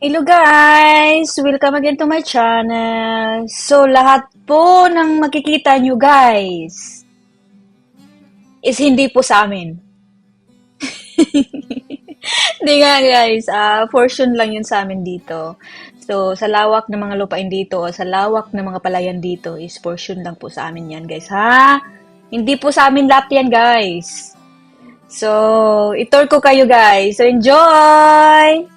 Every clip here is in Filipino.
Hello guys! Welcome again to my channel. So, lahat po ng makikita nyo guys is hindi po sa amin. Hindi nga guys, portion lang yun sa amin dito. So, sa lawak ng mga lupain dito o sa lawak ng mga palayan dito is portion lang po sa amin yan guys, ha? Hindi po sa amin lahat yan guys. So, itour ko kayo guys. So, enjoy!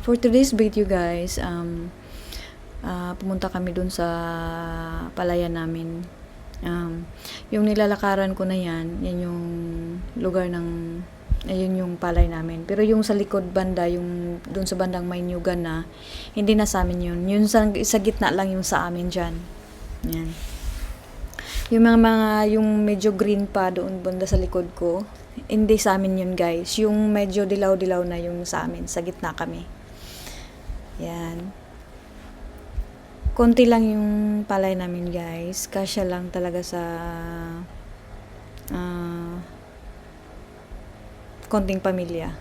For today's video guys, pumunta kami dun sa palayan namin. Yung nilalakaran ko na yan yung lugar ng, ayun yung palay namin. Pero yung sa likod banda, yung dun sa bandang may nyugan na, hindi na sa amin yun. Yun sa gitna lang yung sa amin dyan. Yan. Yung yung medyo green pa doon banda sa likod ko, hindi sa amin yun guys. Yung medyo dilaw-dilaw na yung sa amin, sa gitna kami. Yan. Konti lang yung palay namin guys. Kasya lang talaga sa konting pamilya.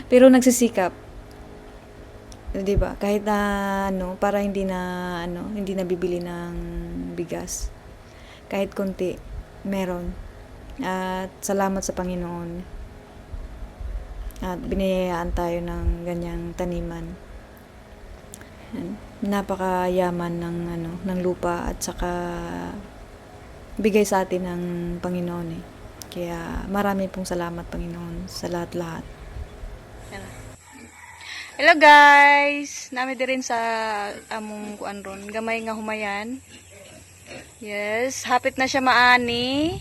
Pero nagsisikap. 'Di ba? Kahit na para hindi na bibili ng bigas. Kahit konti meron. At salamat sa Panginoon. At biniyayaan tayo ng ganyang taniman. Napakayaman ng lupa at saka bigay sa atin ng Panginoon eh. Kaya marami pong salamat Panginoon sa lahat-lahat. Hello guys! Nami din sa among kuan ron. Gamay nga humayan. Yes, hapit na siya maani.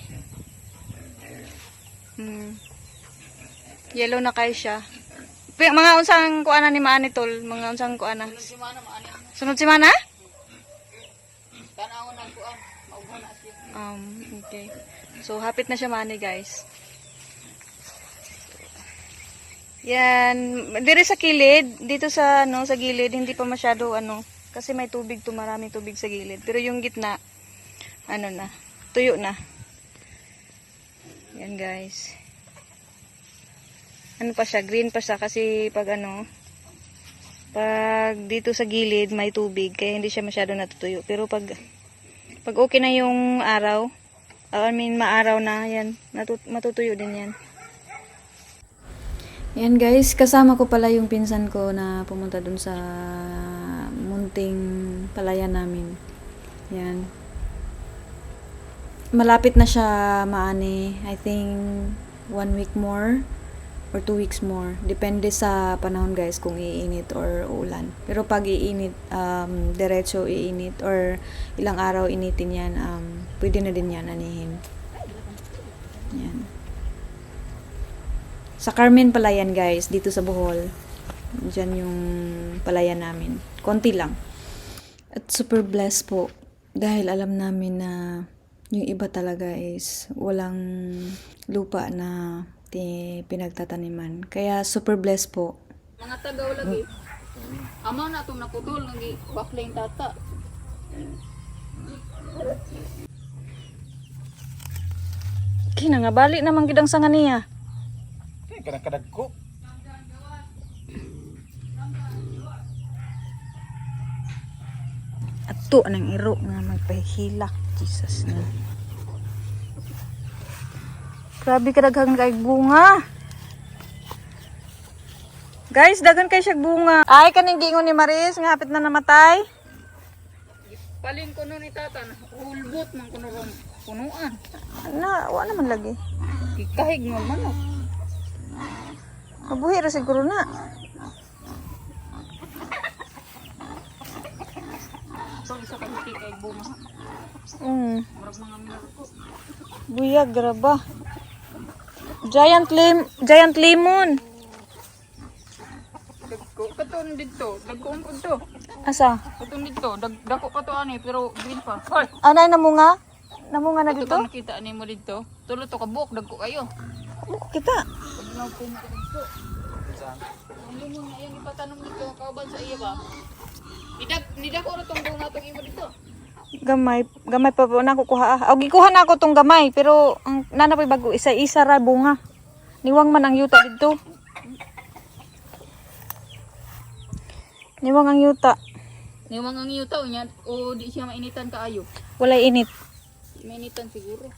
Yellow na kay siya. Mga unsang kuana ni maani tol, mga unsang kuana. Sunod si mana? Tanawon ang kuan, maubo na siya. Okay. So hapit na siya maani guys. Yan, dire sa kilid, dito sa sa gilid hindi pa masyado kasi may tubig to, maraming tubig sa gilid. Pero yung gitna na, tuyo na. Yan guys. Pa siya, green pa siya kasi pag pag dito sa gilid may tubig kaya hindi siya masyado natutuyo. Pero pag okay na yung araw, maaraw na yan, matutuyo din yan. Yan guys, kasama ko pala yung pinsan ko na pumunta dun sa munting palayan namin. Yan. Malapit na siya maani. I think 1 week more or 2 weeks more. Depende sa panahon guys kung iinit or ulan. Pero pag iinit, diretso iinit or ilang araw initin yan, pwede na din yan anihin. Yan. Sa Carmen Palayan guys, dito sa Bohol. Diyan yung palayan namin. Konti lang. At super blessed po. Dahil alam namin na yung iba talaga is walang lupa na pinagtataniman. Kaya super blessed po. Mga tagaw lagi. Amo na itong naputol, nagi bakling tata. Kina nga bali naman gidang sanga niya. Kadang-kadang ko. Ato nang iro nga magpahilak. Jesus na. Grabe kadaghang kay bunga. Guys, daghan kay siya bunga. Ay kaning gingon ni Maris nga hapit na namatay. Palin ko nun ni tatan, ulbot man kuno ron punuan. Wa naman lagi. Ikahig mo manok. Mabuhi ra siguro na. So isa ka hiti kay bunga. Murag mga minako. Buyag graba. Giant lemon. Dagko katon dito, dagko pud to. Asa? Katon dito, dagko ka to ani pero green pa. Hoy, Anay namunga? Namunga na ito dito? nakita ni mo dito. Tulo to ka buok, dagko kayo. Kita. Pag na po mo dito. Ang limon na yan ipatanong dito, kauban sa iya ba? Nidak ora tong bunga tong imo dito. Gamay pa po na kukuha. Og gikuha na ako tong gamay pero ang nanapay bago isa-isa ra bunga. Niwang man ang yuta dito. Niwang ang yuta. Niwang ang iyo taw niya o di siya mainitan kaayo. Walay init. Mainitan siguro.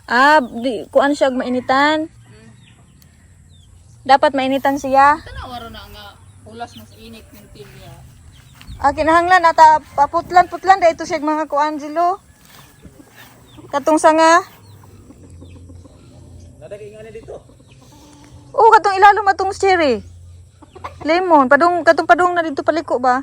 Kuan siya og mainitan. Dapat mainitan siya. Tanawaro na nga ulas mas init ng tilya. Kinahanglan ata paputlan-putlan da ito siya mga kuan jilo. Katong sanga. Nadagay nga na dito. Katong ilalom atong cherry. Lemon, padung katong padung na dito paliko ba?